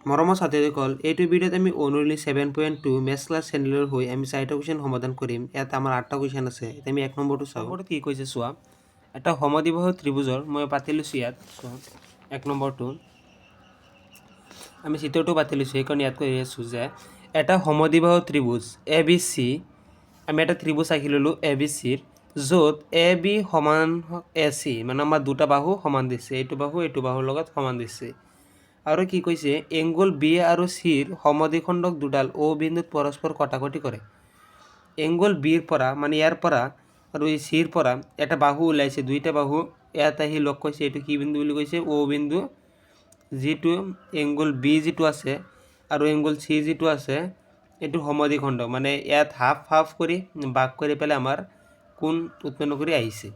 মৰমৰ ছাত্ৰীসকল, এইটো ভিডিঅ'ত আমি অনলি 7.2 মেথছ ক্লাছ চেনেলৰ হৈ আমি 4টা কুৱেশ্যন সমাধান কৰিম। ইয়াত আমাৰ 8টা কুৱেশ্যন আছে। এতিয়া আমি 1 নম্বৰটো চাওঁ। নম্বৰটো কি কৈছে চোৱা, এটা সমদ্বিবাহু ত্ৰিভুজৰ মই পাতি লৈছোঁ ইয়াত চোৱা 1 নম্বৰটো আমি চিত্ৰটো পাতি লৈছোঁ, সেইকাৰণে ইয়াত কৈ আছোঁ যে এটা সমদ্বিবাহু ত্ৰিভুজ এ বি চি, আমি এটা ত্ৰিভুজ আঁকি ল'লোঁ এ বি চিৰ, য'ত এ বি সমান এ চি, মানে আমাৰ দুটা বাহু সমান দিছে, এইটো বাহুৰ লগত সমান দিছে। আৰু কি কৈছে, এংগুল বি আৰু চিৰ সমদ্বিখণ্ডক দুডাল অ বিন্দুত পৰস্পৰ কটাকটি কৰে। এংগুল বিৰ পৰা মানে ইয়াৰ পৰা আৰু এই চিৰ পৰা এটা বাহু ওলাইছে, দুইটা বাহু ইয়াত আহি লগ কৈছে, এইটো কি বিন্দু বুলি কৈছে, অ বিন্দু। যিটো এংগুল বি যিটো আছে আৰু এংগুল চি যিটো আছে এইটো সমদ্বিখণ্ড, মানে ইয়াত হাফ হাফ কৰি ভাগ কৰি পেলাই আমাৰ কোণ উৎপন্ন কৰি আহিছে।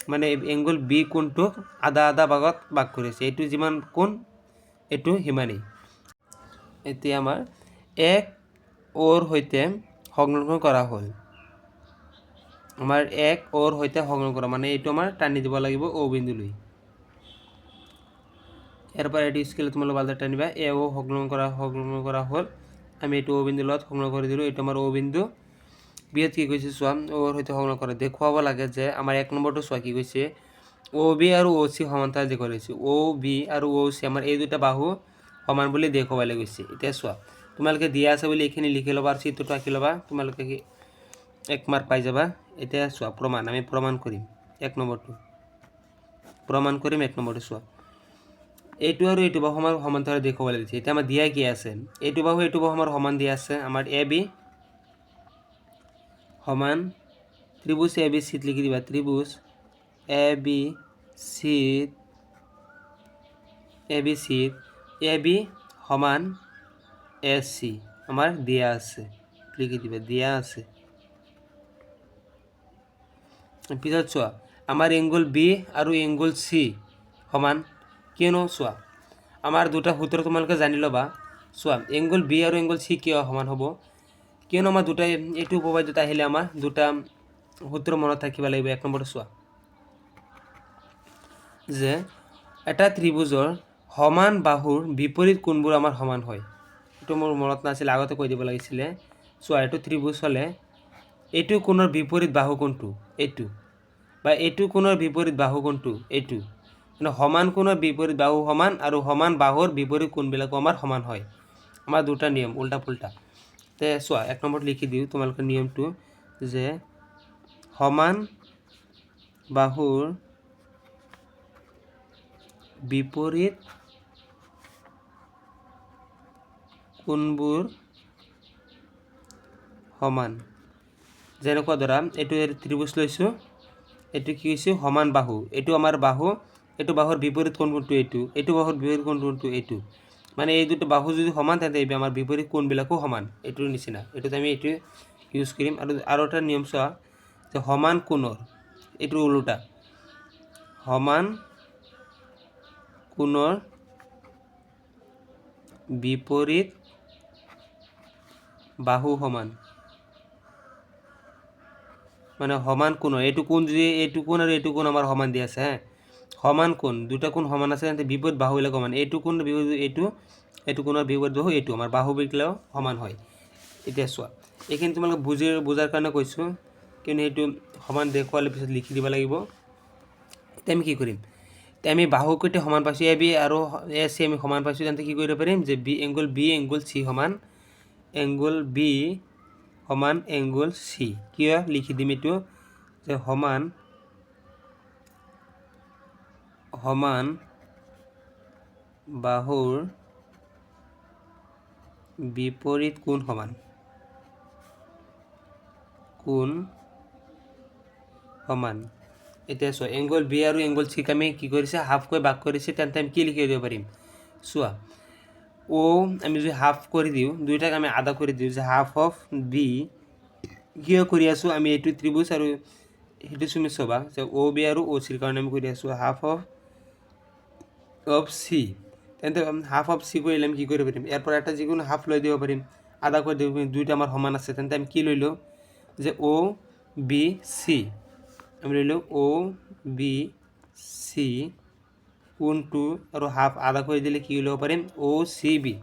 মানে এংগুল বি কোণটোক আধা আধা ভাগত ভাগ কৰিছে, এইটো যিমান কোণ এইটো সিমানেই। এতিয়া আমাৰ এক অ'ৰ সৈতে সংলগ্ন কৰা হ'ল। আমাৰ এক অ'ৰ সৈতে সংলগ্ন কৰা মানে এইটো আমাৰ টানি দিব লাগিব অ বিন্দুলৈ। ইয়াৰ পৰা এইটো স্কেলত তোমালোকে ভালদৰে টানিবা। এ অ সংলগ্ন কৰা হ'ল। আমি এইটো অ বিন্দুৰ লগত সংলগ্ন কৰি দিলোঁ, এইটো আমাৰ অ বিন্দু। বিয়াত কি কৈছে চোৱা, অ'ৰ সৈতে সংলগ্ন কৰা দেখুৱাব লাগে যে আমাৰ 1 নম্বৰটো চোৱা কি কৈছে, অ বি আৰু অ চি সমান্তৰাল দেখুৱাই লৈছে। অ বি আৰু অ চি আমাৰ এই দুটা বাহু সমান বুলি দেখুৱাবলৈ গৈছে। এতিয়া চোৱা, তোমালোকে দিয়া আছে বুলি এইখিনি লিখি ল'বা আৰু চিত্ৰটো আঁকি ল'বা, তোমালোকে 1 মাৰ্ক পাই যাবা। এতিয়া চোৱা প্ৰমাণ, আমি প্ৰমাণ কৰিম 1 নম্বৰটো প্ৰমাণ কৰিম। 1 নম্বৰটো চোৱা, এইটো আৰু এইটো বাহু আমাৰ সমান্তৰাল দেখুৱাবলৈ দিছে। এতিয়া আমাৰ দিয়া কি আছে, এইটো বাহু আমাৰ সমান দিয়া আছে। আমাৰ এ বি সমান ত্ৰিভুজ এ বি চিত লিখি দিবা, ত্ৰিভুজ এ বি চিত এ বি সমান এ চি আমাৰ দিয়া আছে, লিখি দিবা দিয়া আছে। পিছত চোৱা, আমাৰ এংগুল বি আৰু এংগুল চি সমান, কিয়নো চোৱা আমাৰ দুটা সূত্ৰ তোমালোকে জানি ল'বা। চোৱা এংগুল বি আৰু এংগুল চি কিয় সমান হ'ব, কিয়নো আমাৰ দুটাই এইটো উপপাদ্যত আহিলে আমাৰ দুটা সূত্ৰ মনত থাকিব লাগিব। 1 নম্বৰটো চোৱা যে এটা ত্ৰিভুজৰ সমান বাহুৰ বিপৰীত কোণবোৰ আমাৰ সমান হয়। এইটো মোৰ মনত নাছিলে, আগতে কৈ দিব লাগিছিলে। চোৱা এইটো ত্ৰিভুজ হ'লে এইটো কোণৰ বিপৰীত বাহু কোণটো এইটো, বা এইটো কোণৰ বিপৰীত বাহু কোণটো এইটো, মানে সমান কোণৰ বিপৰীত বাহু সমান আৰু সমান বাহুৰ বিপৰীত কোণবিলাকো আমাৰ সমান হয়। আমাৰ দুটা নিয়ম উল্টা পুল্টা। তে চোৱা 1 নম্বৰত লিখি দিওঁ তোমালোকৰ নিয়মটো যে সমান বাহুৰ বিপৰীত কোণবোৰ সমান। যেনেকুৱা ধৰা এইটো ত্ৰিভুজ লৈছোঁ, এইটো কি হৈছে সমান বাহু, এইটো আমাৰ বাহু, এইটো বাহুৰ বিপৰীত কোণ কোণটো এইটো, এইটো বাহুৰ বিপৰীত কোণ কোণটো এইটো, মানে এই দুটো বাহু যদি সমান তেন্তে আমাৰ বিপৰীত কোণবিলাকো সমান, এইটোৰ নিচিনা। এইটোত আমি এইটো ইউজ কৰিম। আৰু এটা নিয়ম চোৱা যে সমান কোণৰ এইটো ওলোটা, সমান কোণৰ বিপৰীত বাহু সমান, মানে সমান কোণৰ এইটো কোণ যদি এইটো কোণ আৰু এইটো কোণ আমাৰ সমান দি আছে, সমান কোণ দুটা কোণ সমান আছে তেন্তে বিপৰীত বাহুবিলাক সমান, এইটো কোণ এইটো কোণৰ বিপৰীত বাহু এইটো, আমাৰ বাহুবিলাকও সমান হয়। এতিয়া চোৱা এইখিনি তোমালোকে বুজাৰ কাৰণে কৈছোঁ, কিন্তু সেইটো সমান দেখুৱালে পিছত লিখি দিব লাগিব। এতিয়া আমি কি কৰিম, এতিয়া আমি বাহুকেইটা সমান পাইছোঁ, এ বি আৰু এ চি আমি সমান পাইছোঁ, তেন্তে কি কৰিব পাৰিম যে এংগুল চি সমান এংগুল বি সমান এংগুল চি। কিয় লিখি দিম এইটো যে সমান বাহুৰ বিপৰীত কোণ সমান, এতিয়া চোৱা এংগুল বি আৰু এংগুল চিক আমি কি কৰিছে হাফকৈ ভাগ কৰিছে, তেন্তে আমি কি লিখি দিব পাৰিম চোৱা, অ আমি যদি হাফ কৰি দিওঁ, দুইটাক আমি আধা কৰি দিওঁ যে হাফ অফ বি, কিয় কৰি আছোঁ আমি এইটো ত্ৰিভুজ আৰু সেইটো তুমি চাবা যে অ বি আৰু অ চিৰ কাৰণে আমি কৰি আছোঁ হাফ অফ চি, তেন্তে হাফ অফ চি কৰিলে আমি কি কৰিব পাৰিম, ইয়াৰ পৰা এটা যিকোনো হাফ লৈ দিব পাৰিম, আধা কৰি দিব পাৰিম, দুইটা আমাৰ সমান আছে, তেন্তে আমি কি লৈ লওঁ যে অ বি চি, আমি লৈ লওঁ অ বি চি কোণটো আৰু হাফ আধা কৰি দিলে কি ল'ব পাৰিম অ চি বি।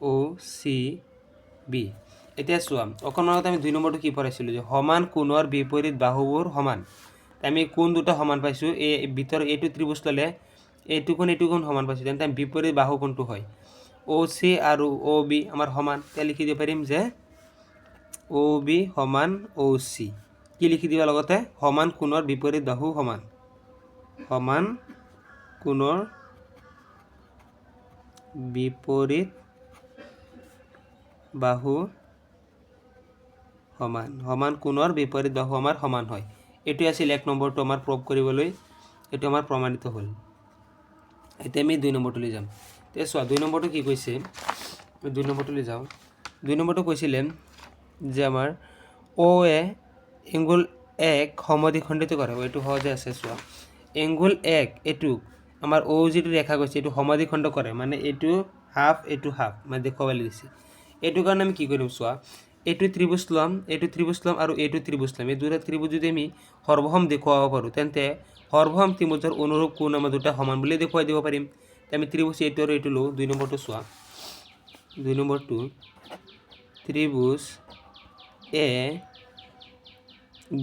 ও চি বি। এতিয়া চোৱা অকণমান আগতে আমি 2 নম্বৰটো কি পঢ়াইছিলোঁ যে সমান কোণৰ বিপৰীত বাহুবোৰ সমান। আমি কোণ দুটা সমান পাইছোঁ, এই ভিতৰত এইটো ত্ৰিভুজ ল'লে এইটো কোণ সমান পাইছোঁ, তেন্তে বিপৰীত বাহু কোণটো হয় অ' চি আৰু অ' বি আমাৰ সমান। তেতিয়া লিখি দিব পাৰিম যে অ' বি সমান অ' চি। কি লিখি দিবা লগতে সমান কোণৰ বিপৰীত বাহু সমান, সমান কোণৰ বিপৰীত বাহু সমান, সমান কোণৰ বিপৰীত বাহু আমাৰ সমান হয়। এইটো আছিল 1 নম্বৰটো আমাৰ প্ৰুভ কৰিবলৈ, এইটো আমাৰ প্ৰমাণিত হ'ল। এতিয়া আমি 2 নম্বৰটোলৈ যাম। এতিয়া চোৱা 2 নম্বৰটো কি কৈছে, 2 নম্বৰটোলৈ যাওঁ। 2 নম্বৰটো কৈছিলে যে আমাৰ অ' এ এংগুল 1 সমদ্বিখণ্ডিত কৰে, এইটো সহজে আছে। চোৱা এংগুল 1 এইটোক আমাৰ অ' যিটো ৰেখা গৈছে এইটো সমদ্বিখণ্ড কৰে, মানে এইটো হাফ এইটো হাফ, মানে দেখুৱাব লাগিছে। এইটো কাৰণে আমি কি কৰিম চোৱা, এইটো ত্ৰিভুজ ল'ম, এইটো ত্ৰিভুজ ল'ম আৰু এইটো ত্ৰিভুজ ল'ম। এই দুটা ত্ৰিভুজ যদি আমি সৰ্বসম দেখুৱাব পাৰোঁ তেন্তে সৰ্বসম ত্ৰিভুজৰ অনুৰূপ কোণ আমাৰ দুটা সমান বুলি দেখুৱাই দিব পাৰিম। আমি ত্ৰিভুজ এইটো আৰু এইটো লওঁ। 2 নম্বৰটো চোৱা, 2 নম্বৰটো ত্ৰিভুজ এ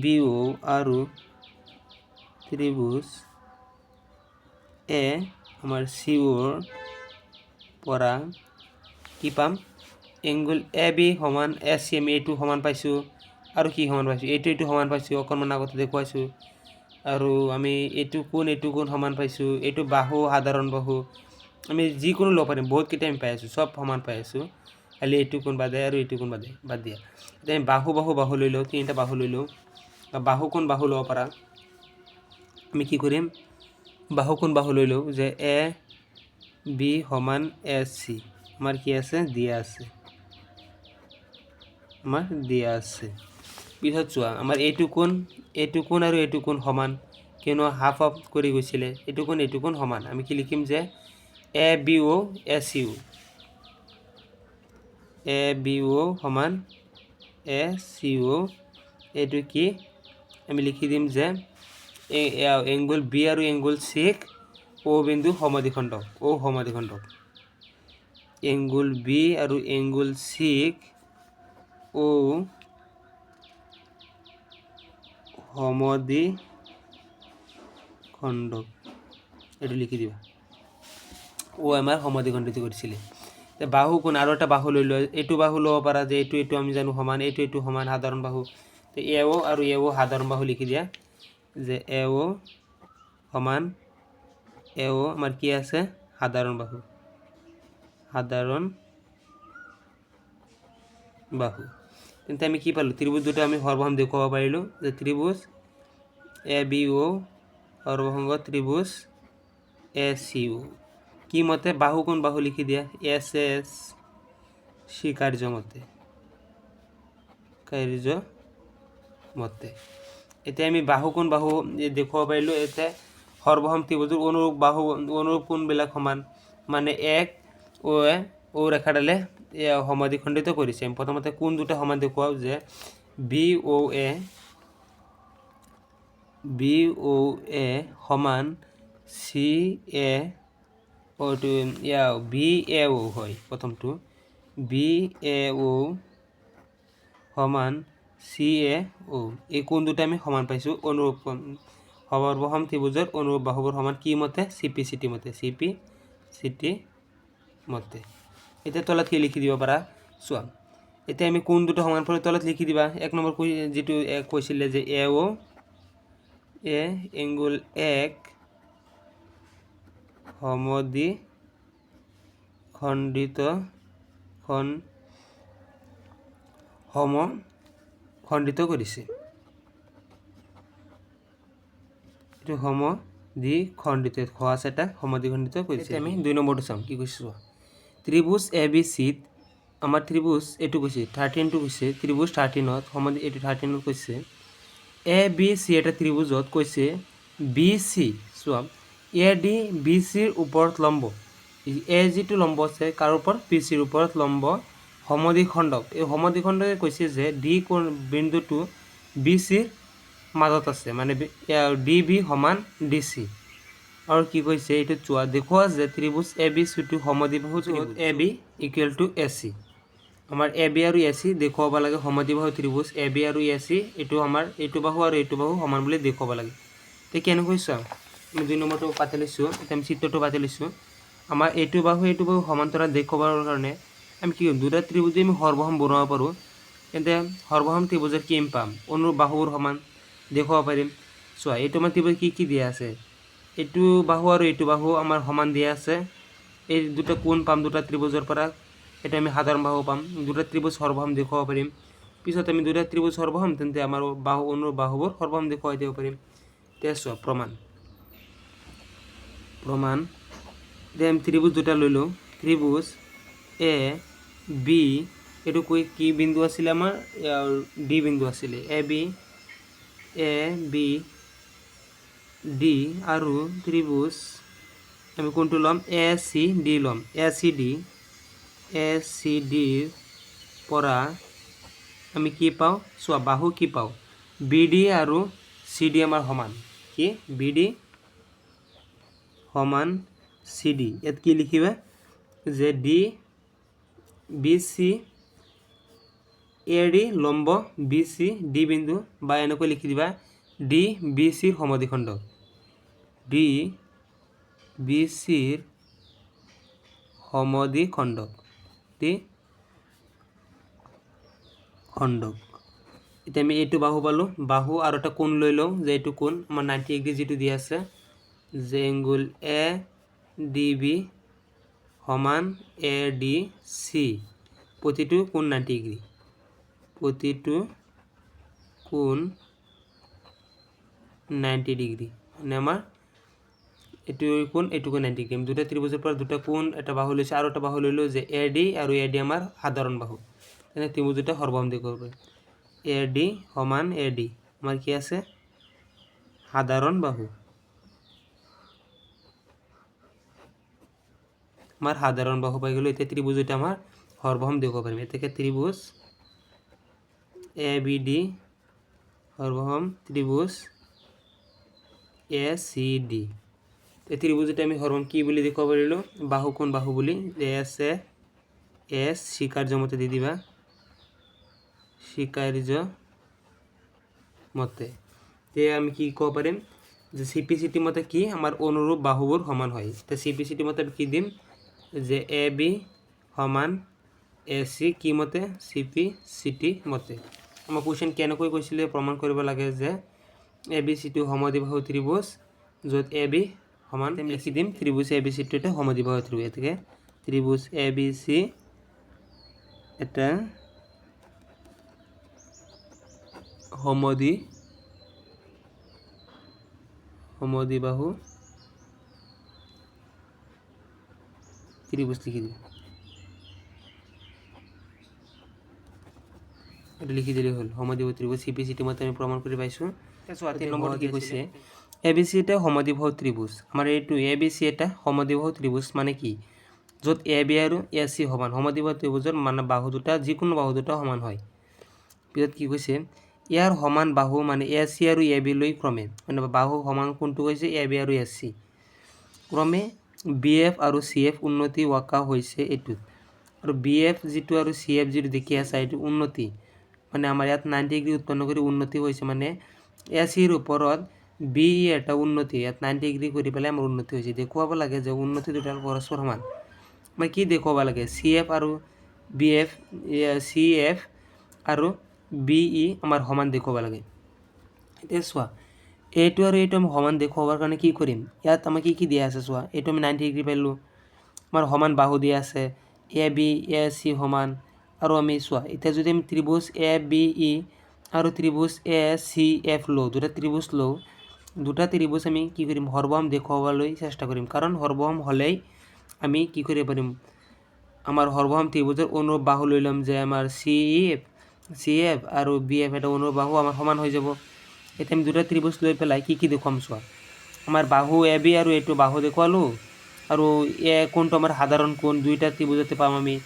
বি অ' আৰু ত্ৰিভুজ এ আমাৰ চি অ'ৰ পৰা কি পাম, এংগুল এ বি সমান এ চি, আমি এইটো সমান পাইছোঁ আৰু কি সমান পাইছোঁ, এইটো সমান পাইছোঁ, অকণমান আগতে দেখুৱাইছোঁ। আৰু আমি এইটো কোণ সমান পাইছোঁ, এইটো বাহু সাধাৰণ বাহু, আমি যিকোনো ল'ব পাৰিম, বহুতকেইটা আমি পাই আছোঁ, চব সমান পাই আছোঁ, খালি এইটো কোণ বাদে আৰু এইটো কোণ বাদ দিয়া। এতিয়া আমি বাহু লৈ লওঁ, 3টা বাহু লৈ লওঁ, বাহু কোণ বাহু ল'ব পাৰা। আমি কি কৰিম, বাহু কোণ বাহু লৈ লওঁ যে এ বি সমান এ চি, আমাৰ কি আছে দিয়া আছে, আমাৰ দিয়া আছে। পিছত চোৱা আমাৰ এইটো কোণ আৰু এইটো কোণ সমান, কিয়নো হাফ অফ কৰি গৈছিলে, এইটো কোণ সমান। আমি কি লিখিম যে A B O' A C O', A B অ' সমান এ চি অ', এইটো কি আমি লিখি দিম যে এংগুল বি আৰু এংগুল চিক অ' বিন্দু সমদ্বিখণ্ড, অ' সমদ্বিখণ্ড, এংগুল বি আৰু এংগুল চিক অ' সমদ্বিখণ্ড, এইটো লিখি দিবা। ও আমাৰ সমদ্বিখণ্ডিত কৰিছিলে। বাহু কোণ আৰু এটা বাহু লৈ লওঁ, এইটো বাহু ল'ব পাৰা যে এইটো আমি জানো সমান, এইটো সমান সাধাৰণ বাহু, তো এ অ' আৰু এ অ' সাধাৰণ বাহু লিখি দিয়া যে এ অ' সমান এ অ' আমাৰ কি আছে সাধাৰণ বাহু, সাধাৰণ বাহু। তেন্তে আমি কি পালোঁ, ত্ৰিভুজ দুটা আমি সৰ্বসম দেখুৱাব পাৰিলোঁ যে ত্ৰিভুজ A B O' সৰ্বসংগ ত্ৰিভুজ A C অ'। কি মতে, বাহু কোণ বাহু লিখি দিয়া এছ এছ সি কাৰ্যমতে, এতিয়া আমি বাহু কোণ বাহু দেখুৱাব পাৰিলোঁ। এতিয়া সৰ্বসম ত্ৰিভুজৰ অনুৰূপ কোণবিলাক সমান, মানে ও ৰেখাডালে সমদ্বিখণ্ডিত কৰিছে। আমি প্ৰথমতে কোণ দুটা সমান দেখুৱাওঁ যে বি অ' এ সমান চি এ বি এ অ' হয়, প্ৰথমটো বি এ অ' সমান চি এ অ', এই কোণ দুটা আমি সমান পাইছোঁ অনুৰূপ কোণ, সৰ্বসম ত্ৰিভুজৰ অনুৰূপ বাহুবোৰ সমান কি মতে, চি পি চি টি মতে। এতিয়া তলত কি লিখি দিব পাৰা চোৱা, এতিয়া আমি কোণ দুটা সমান পালোঁ, তলত লিখি দিবা 1 নম্বৰ যিটো কৈছিলে যে এ অ' এ এংগুল 1 সমদ্বিখণ্ডিত কৰিছে, এইটো সমদ্বিখণ্ডিত সহজ এটা সমদ্বিখণ্ডিত কৰিছে। আমি 2 নম্বৰটো চাম, কি কৈছে চোৱা, ত্ৰিভুজ এ বি চিত আমাৰ ত্ৰিভুজ এইটো কৈছে 13টো কৈছে, ত্ৰিভুজ 13ত এইটো 13ত কৈছে এ বি চি এটা ত্ৰিভুজত কৈছে বি চি, চোৱা এ ডি বি চিৰ ওপৰত লম্ব, এ যিটো লম্ব আছে কাৰ ওপৰত, বি চিৰ ওপৰত লম্ব সমদ্বিখণ্ডক, এই সমদ্বিখণ্ডকে কৈছে যে ডি কোণ বিন্দুটো বি চিৰ মাজত আছে, মানে ডি বি সমান ডি চি, আৰু কি কৈছে এইটো চোৱা দেখুওৱা যে ত্ৰিভুজ এ বি চিটো সমদ্বিবাহু ত্ৰিভুজ A B equal to A C আমাৰ এ বি আৰু এ চি দেখুৱাব লাগে সমদ্বিবাহু ত্ৰিভুজ এ বি আৰু এ চি এইটো আমাৰ এইটো বাহু আৰু এইটো বাহু সমান বুলি দেখুৱাব লাগে তে কেনেকৈ চাওঁ আমি 2 নম্বৰটো পাতি লৈছোঁ এতিয়া আমি চিত্ৰটো পাতি লৈছোঁ আমাৰ এইটো বাহু সমান্তৰাল দেখুৱাবৰ কাৰণে আমি কি কৰিম দুটা ত্ৰিভুজ আমি সৰ্বসম বনাব পাৰোঁ তেন্তে সৰ্বসম ত্ৰিভুজৰ কি আমি পাম অনুৰূপ বাহুবোৰ সমান দেখুৱাব পাৰিম চোৱা এইটো আমাৰ ত্ৰিভুজ কি দিয়া আছে এইটো বাহু আৰু এইটো বাহু আমাৰ সমান দিয়া আছে এই দুটা কোণ পাম দুটা ত্ৰিভুজৰ পৰা এটা আমি সাধাৰণ বাহু পাম দুটা ত্ৰিভুজ সৰ্বসম দেখুৱাব পাৰিম পিছত আমি দুটা ত্ৰিভুজ সৰ্বসম তেন্তে আমাৰ বাহু অনুৰূপ বাহুবোৰ সৰ্বসম দেখুৱাই দিব পাৰিম এতিয়া চোৱা প্ৰমাণ এতিয়া আমি ত্ৰিভুজ দুটা লৈ লওঁ ত্ৰিভুজ এ বি এইটো কি বিন্দু আছিলে আমাৰ ডি বিন্দু আছিলে এ বি ডি আৰু ত্ৰিভুজ আমি কোনটো ল'ম এ চি ডি ল'ম এ চি ডিৰ পৰা আমি কি পাওঁ চোৱা বাহু কি পাওঁ বি ডি আৰু চি ডি আমাৰ সমান কি বি ডি সমান চি ডি ইয়াত কি লিখিবা যে D B C A D লম্ব বি চি ডি বিন্দু বা এনেকৈ লিখি দিবা ডি বি চিৰ সমদ্বিখণ্ড ডি বি চিৰ সমদ্বিখণ্ডক এতিয়া আমি এইটো বাহু পালোঁ বাহু আৰু এটা কোণ লৈ লওঁ যে এইটো কোণ আমাৰ 90 ডিগ্ৰী যিটো দিয়া আছে যে এংগুল এ ডি বি সমান এ ডি চি প্ৰতিটো কোণ 90 ডিগ্ৰী প্ৰতিটো কোণ 90 ডিগ্ৰী মানে আমাৰ এইটো কোণ 90 ডিগ্ৰী আমি দুটা ত্ৰিভুজৰ পৰা দুটা কোণ এটা বাহু লৈছোঁ আৰু এটা বাহু লৈ লওঁ যে এ ডি আৰু এ ডি আমাৰ সাধাৰণ বাহু তেনে ত্ৰিভুজ দুটা সৰ্বসম দেখুৱাব পাৰি এ ডি সমান এ ডি আমাৰ কি আছে সাধাৰণ বাহু আমাৰ সাধাৰণ বাহু পাই গ'লো এতিয়া ত্ৰিভুজ দুটা আমাৰ সৰ্বসম দেখুৱাব পাৰিম এতিয়া ত্ৰিভুজ A B D সৰ্বসম ত্ৰিভুজ A C D এই ত্ৰিভুজ দুটা আমি সৰ্বসম কি বুলি দেখুৱাব পাৰিলোঁ বাহু কোণ বাহু বুলি এছ স্বীকাৰ্য মতে দি দিবা স্বীকাৰ্য মতে তে আমি কি ক'ব পাৰিম যে CPCT মতে কি আমাৰ অনুৰূপ বাহুবোৰ সমান হয় তে CPCT মতে কি দিম যে এ বি সমান এ চি কি মতে CPCT মতে আমাৰ কুৱেশ্যন কেনেকৈ কৈছিলে প্ৰমাণ কৰিব লাগে যে এ বি চিটো সমদ্বিবাহু ত্ৰিভুজ য'ত এ বি সমান লিখি দিম ত্ৰিভুজ এ বি চিটো এটা সমদ্বিবাহু ত্ৰিভুজ এতেকে ত্ৰিভুজ এ বি চি এটা সমদ্বিবাহু ত্রিভুজ লিখি দিই এটা লিখি দিলে হল সমদ্বিবাহু ত্রিভুজ CPCT মতে আমি প্রমাণ করে পাইছো চোৱা 3 নম্বৰ কি কৈছে ABC এটা সমদ্বিবাহু ত্ৰিভুজ আমাৰ এইটো ABC এটা সমদ্বিবাহু ত্ৰিভুজ মানে কি য'ত AB আৰু AC সমান সমদ্বিবাহু ত্ৰিভুজৰ মানে বাহু দুটা যিকোনো বাহু দুটা সমান হয় পিছত কি কৈছে ইয়াৰ সমান বাহু মানে AC আৰু AB লৈ ক্ৰমে মানে বাহু সমান কোনটো কৈছে AB আৰু AC ক্ৰমে BF আৰু CF উন্নতি ওয়াকা হৈছে এইটো আৰু BF যিটো আৰু CF যিটো দেখি আছে এইটো উন্নতি মানে আমাৰ ইয়াত 90 ডিগ্ৰী উৎপন্ন কৰি উন্নতি হৈছে মানে AC ৰ ওপৰত BE এটা উন্নতি ইয়াত 90 ডিগ্ৰী কৰি পেলাই আমাৰ উন্নতি হৈছে দেখুৱাব লাগে যে উন্নতি দুটাৰ পৰস্পৰ সমান মানে কি দেখুৱাব লাগে CF আৰু BF CF আৰু BE আমাৰ সমান দেখুৱাব লাগে এতিয়া চোৱা এইটো আৰু এইটো আমি সমান দেখুৱাবৰ কাৰণে কি কৰিম ইয়াত আমাৰ কি দিয়া আছে চোৱা এইটো আমি 90 ডিগ্ৰী পাইলো আমাৰ সমান বাহু দিয়া আছে AB AC সমান আৰু আমি চোৱা এতিয়া যদি আমি ত্ৰিভুজ ABE আৰু ত্ৰিভুজ ACF লওঁ দুটা ত্ৰিভুজ লওঁ দুটা ত্ৰিভুজ আমি কি কৰিম সৰ্বসম দেখুৱাবলৈ চেষ্টা কৰিম কাৰণ সৰ্বসম হলেই আমি কি কৰিব পাৰিম আমাৰ সৰ্বসম ত্ৰিভুজৰ অনুৰূপ বাহু লৈ লম যে আমাৰ CF আৰু BF এটা অনুৰূপ বাহু আমাৰ সমান হৈ যাব এতিয়া আমি দুটা ত্ৰিভুজ লৈ পেলাই কি দেখুৱাম চোৱা আমাৰ বাহু AB আৰু এইটো বাহু দেখুৱালো আৰু কোণটো আমাৰ সাধাৰণ কোণ দুইটা ত্ৰিভুজতে পাম আমি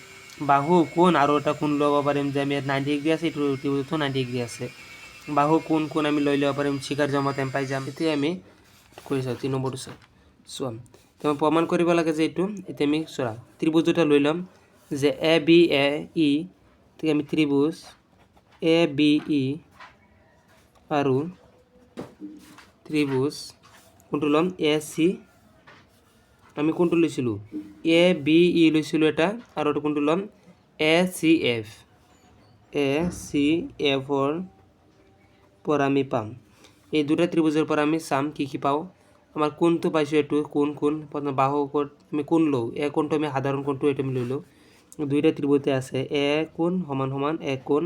বাহু কোণ আৰু এটা কোণ ল'ব পাৰিম যে আমি 90 ডিগ্ৰী আছে এইটো ত্ৰিভুজতো 90 ডিগ্ৰী আছে বাহু কোণ আমি লৈ ল'ব পাৰিম স্বীকাৰ্য মতে পাই যাম এতিয়া আমি কৰি চাওঁ 3 নম্বৰটো চাওঁ চোৱা তো প্ৰমাণ কৰিব লাগে যে এইটো এতিয়া আমি চোৱা ত্ৰিভুজ দুটা লৈ ল'ম যে এ বি এ ই ঠিক আমি ত্রিভুজ এ বি ই আৰু ত্রিভুজ কোনটো ল'ম এ সি আমি কোনটো লৈছিলোঁ এ বি ই লৈছিলোঁ এটা আৰু এটা কোনটো ল'ম এ সি এফৰ পৰা আমি পাম এই দুটা ত্ৰিভুজৰ পৰা আমি চাম কি কি পাওঁ আমাৰ কোনটো পাইছোঁ এইটো কোন প্ৰথম বাহু কোণ আমি কোন লওঁ এ কোণটো আমি সাধাৰণ কোণটো এইটো আমি লৈ লওঁ দুইটা ত্ৰিভুজে আছে এ কোণ সমান সমান এ কোণ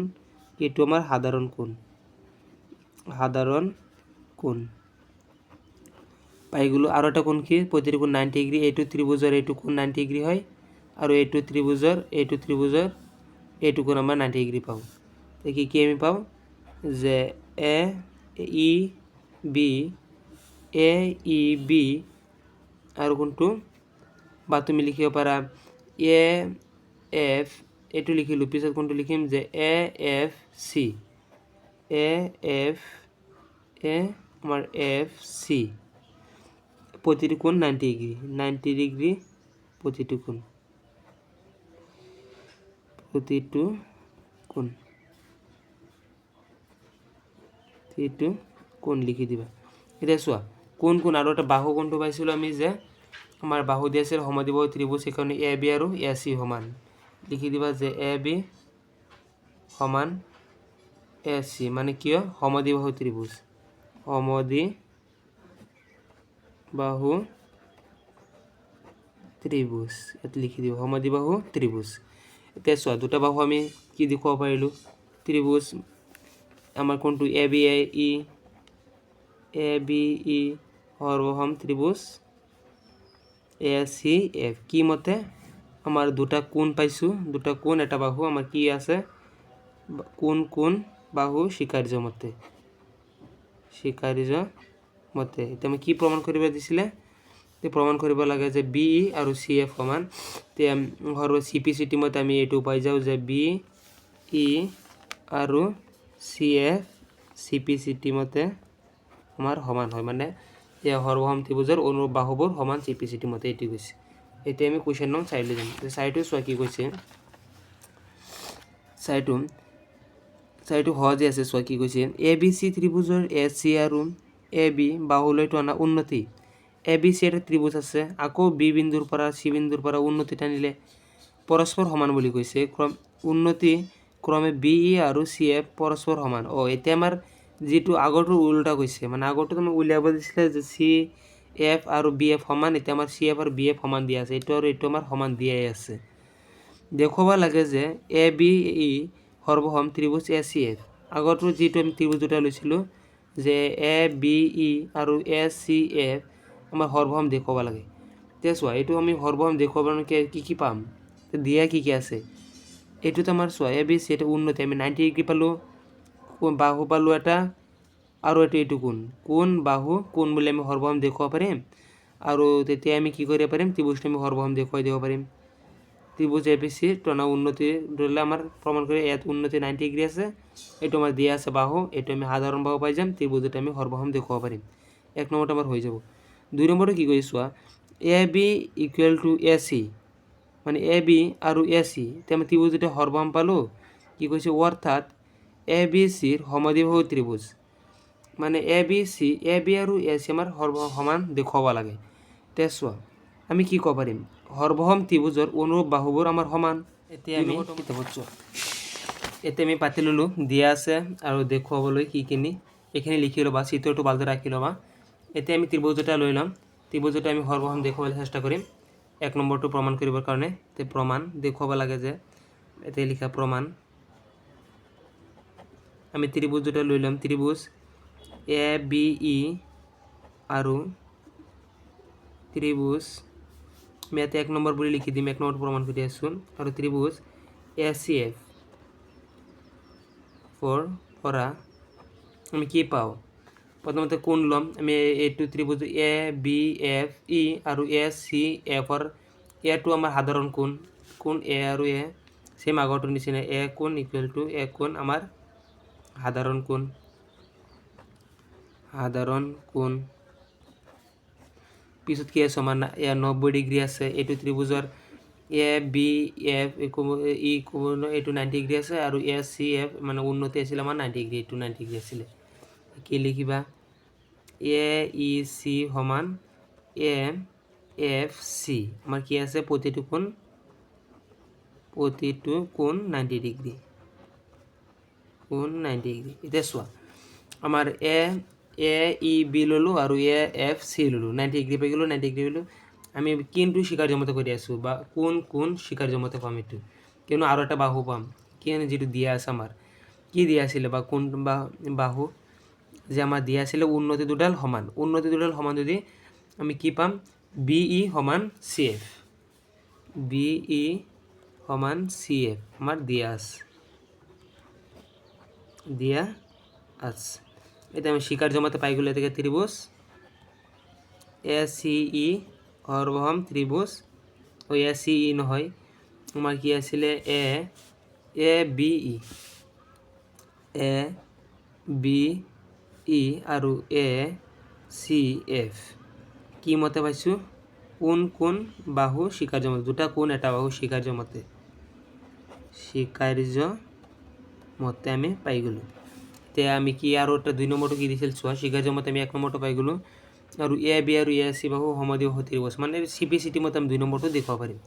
এইটো আমাৰ সাধাৰণ কোণ পাই গ'লো আৰু এটা কোণ কি প্ৰতিটো কোণ 90 ডিগ্ৰী এইটো ত্ৰিভুজৰ এইটো কোণ 90 ডিগ্ৰী হয় আৰু এইটো ত্ৰিভুজৰ এইটো কোণ আমাৰ 90 ডিগ্ৰী পাওঁ কি কি আমি পাওঁ যে এ ই বি আৰু কোনটো বা তুমি লিখিব পাৰা এ এফ এইটো লিখিলোঁ পিছত কোনটো লিখিম যে এ এফ সি আমাৰ এফ সি প্ৰতিটো কোণ 90 ডিগ্ৰী প্ৰতিটো কোণ লিখি দিবা এতিয়া চোৱা কোন আৰু এটা বাহু কোণটো পাইছিলোঁ আমি যে আমাৰ বাহু দি আছিল সমদ্বিবাহু ত্ৰিভুজ সেইকাৰণে এ বি আৰু এ সি সমান লিখি দিবা যে এ বি সমান এ সি মানে কিয় সমদ্বিবাহু ত্রিভুজ ইয়াত লিখি দিব সমদ্বিবাহু ত্রিভুজ এতিয়া চোৱা দুটা বাহু আমি কি দেখুৱাব পাৰিলোঁ ত্ৰিভুজ আমাৰ কোনটো A B E সৰ্বসম ত্ৰিভুজ A C F কি মতে আমাৰ দুটা কোণ পাইছোঁ দুটা কোণ এটা বাহু আমাৰ কি আছে কোন বাহু স্বীকাৰ্য মতে এতিয়া আমি কি প্ৰমাণ কৰিব দিছিলে প্ৰমাণ কৰিব লাগে যে বি ই আৰু চি এফ সমান চি পি চি টি মতে আমি এইটো পাই যাওঁ যে বি ই আৰু C F C P C T মতে আমাৰ সমান হয় মানে এই সৰ্বসম ত্ৰিভুজৰ অনুৰূপ বাহুবোৰ সমান চি পি চি টি মতে এইটো কৈছে এতিয়া আমি কুৱেশ্যন নং চাইলৈ যাম চাইটো চোৱা কি কৈছে চাইটো সহজে আছে চোৱা কি কৈছে A B C ত্ৰিভুজৰ A C আৰু এ বি বাহুলৈ টনা উন্নতি এ বি চি এটা ত্ৰিভুজ আছে আকৌ বি বিন্দুৰ পৰা চি বিন্দুৰ পৰা উন্নতি টানিলে পৰস্পৰ সমান বুলি কৈছে উন্নতি ক্ৰমে বি ই আৰু চি এফ পৰস্পৰ সমান এতিয়া আমাৰ যিটো আগৰটো উল্টা কৈছে মানে আগৰটো আমি উলিয়াব দিছিলে যে চি এফ আৰু বি এফ সমান এতিয়া আমাৰ চি এফ আৰু বি এফ সমান দিয়া আছে এইটো আৰু এইটো আমাৰ সমান দিয়াই আছে দেখুৱাব লাগে যে A B E সৰ্বসম ত্ৰিভুজ A C F আগৰটো যিটো আমি ত্ৰিভুজ দুটা লৈছিলোঁ যে এ বি ই আৰু এ চি এফ আমাৰ সৰ্বসম দেখুৱাব লাগে এতিয়া চোৱা এইটো আমি সৰ্বসম দেখুৱাবলৈ কি পাম দিয়া কি আছে এইটোত আমাৰ চোৱা এ বি চি এটা উন্নতি আমি 90 ডিগ্ৰী পালোঁ বাহু পালোঁ এটা আৰু এইটো কোন বাহু কোন বুলি আমি সৰ্বসম দেখুৱাব পাৰিম আৰু তেতিয়া আমি কি কৰিব পাৰিম ত্ৰিভুজটো আমি সৰ্বসম দেখুৱাই দিব পাৰিম ত্রিভুজ এ বি সি টনা উন্নতি ধরলে আমার প্রমাণ করে এত উন্নতি 90 ডিগ্রি আছে এইটো আমার দিয়া আছে বাহু এইটো আমি সাধারণ বাহু পাই যাম ত্রিভুজটা আমি সর্বসম দেখুৱাব পাৰিম এক নম্বৰটো আমাৰ হৈ যাব দুই নম্বৰটো কি কৈছোঁ চোৱা A B equal to A C মানে এ বি আৰু এ চি এতিয়া আমি ত্ৰিভুজ দুটা সৰ্বসম পালোঁ কি কৈছে অৰ্থাৎ এ বি চিৰ সমদ্বিবাহু ত্ৰিভুজ মানে এ বি আৰু এ চি আমাৰ সমান দেখুৱাব লাগে তে চোৱা আমি কি ক'ব পাৰিম সৰ্বসম ত্ৰিভুজৰ অনুৰূপ বাহুবোৰ আমাৰ সমান এতিয়া আমি কিতাপত চোৱা এতিয়া আমি পাতি ল'লোঁ দিয়া আছে আৰু দেখুৱাবলৈ কিখিনি এইখিনি লিখি ল'বা চিত্ৰটো ভালদৰে ৰাখি ল'বা এতিয়া আমি ত্ৰিভুজ দুটা লৈ ল'ম ত্ৰিভুজ দুটা আমি সৰ্বসম দেখুৱাবলৈ চেষ্টা কৰিম এক নম্বৰটো প্ৰমাণ কৰিবৰ কাৰণে তে প্ৰমাণ দেখুৱাব লাগে যে এতিয়া লিখা প্ৰমাণ আমি ত্ৰিভুজ দুটা লৈ ল'ম ত্ৰিভুজ এ বি ই আৰু ত্ৰিভুজ আমি ইয়াতে এক নম্বৰ বুলি লিখি দিম এক নম্বৰ প্ৰমাণ কৰি আছোঁ আৰু ত্ৰিভুজ এ চি এফ পৰা আমি কি পাওঁ প্ৰথমতে কোন ল'ম আমি এইটো ত্ৰিভুজ এ বি এফ ই আৰু এ চি এফৰ এটো আমাৰ সাধাৰণ কোন এ আৰু এ সেম আগৰটোৰ নিচিনা এ কোণ ইকুৱেল টু এ কোণ আমাৰ সাধাৰণ কোণ পিছত কি আছে আমাৰ 90 ডিগ্ৰী আছে এইটো ত্ৰিভুজৰ এ বি এফ ই এইটো 90 ডিগ্ৰী আছে আৰু এ চি এফ মানে উন্নতি আছিল আমাৰ 90 ডিগ্ৰী এইটো 90 ডিগ্ৰী আছিলে কি লিখিবা এ ই চি সমান এ এফ সি আমাৰ কি আছে প্ৰতিটো কোণ 90 ডিগ্ৰী কোণ 90 ডিগ্ৰী এতিয়া চোৱা আমাৰ এ ই বি ললোঁ আৰু এ এফ চি ললোঁ 90 ডিগ্ৰী পাই গ'লোঁ 90 ডিগ্ৰী ললোঁ আমি কিন্তু স্বীকাৰ্য মতে কৰি আছোঁ বা কোন স্বীকাৰ্য মতে পাম এইটো কিয়নো আৰু এটা বাহু পাম কিয়নো যিটো দিয়া আছে আমাৰ কি দিয়া আছিলে বা কোন বাহু যে আমাৰ দিয়া আছিলে উন্নতি দুডাল সমান যদি আমি কি পাম বি ই সমান চি এফ বি ই সমান চি এফ আমার দিয়া আছে এটা আমি স্বীকার্য মতে পাই গেলে থেকে ত্রিভুজ এ সি ই অর্বহম ত্রিভুজ ও এ সি ই নহয় আমার কি আছিলে এ বি ই আৰু এ সি এফ কি মতে পাইছোঁ কোন বাহু স্বীকার্য মতে দুটা কোন এটা বাহু স্বীকার্য মতে আমি পাই গ'লোঁ এতিয়া আমি কি আৰু এটা 2 নম্বৰটো কি দিছিল চোৱা স্বীকাৰ্য মতে আমি 1 নম্বৰটো পাই গ'লোঁ আৰু এ বি আৰু এ চি বাহু সমদ্বিবাহু ত্ৰিভুজ মানে চিপি চিটি মতে আমি 2 নম্বৰটো দেখুৱাব পাৰিম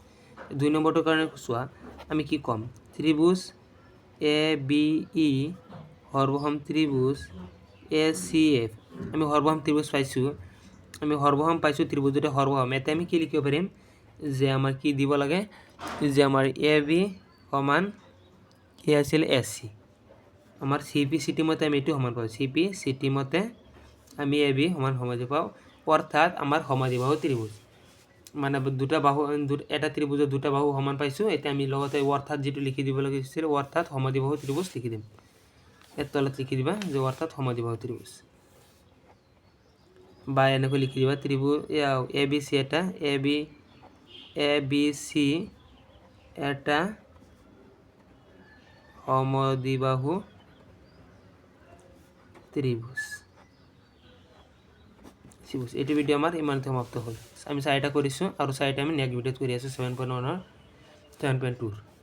2 নম্বৰটোৰ কাৰণে চোৱা আমি কি ক'ম ত্ৰিভুজ A B E সৰ্বসম ত্ৰিভুজ A C F আমি সৰ্বসম ত্ৰিভুজ পাইছোঁ ত্ৰিভুজ দুটা সৰ্বসম ইয়াতে আমি কি লিখিব পাৰিম যে আমাৰ কি দিব লাগে যে আমাৰ এ বি সমান কি আছিল এ চি আমার সিপি সিটি মতে আমি এইটো সমান পাওঁ সিপি সিটি মতে আমি এ বি সমান সমাধি পাওঁ অর্থাৎ আমার সমাধিবাহু ত্রিভুজ মানে দুটা বাহু এটা ত্ৰিভুজৰ দুটা বাহু সমান পাইছোঁ এতিয়া আমি লগতে অর্থাৎ যেটো লিখি দিব লাগিছিল অর্থাৎ সমাধিবাহু ত্রিভুজ লিখি দিম এর তলত লিখি দিবা যে অর্থাৎ সমাধিবাহু ত্রিভুজ বা এনেকৈ লিখি দিবা ত্রিভুজ এ বি সি এটা এ বি সি এটা সমদ্বিবাহু ত্রিভুজ এইটো ভিডিও আমাৰ ইমানতে সমাপ্ত হ'ল আমি 4টা কৰিছোঁ আৰু 4টা আমি নেক্সট ভিডিঅ'ত কৰি আছোঁ 7.1 ৰ 7.2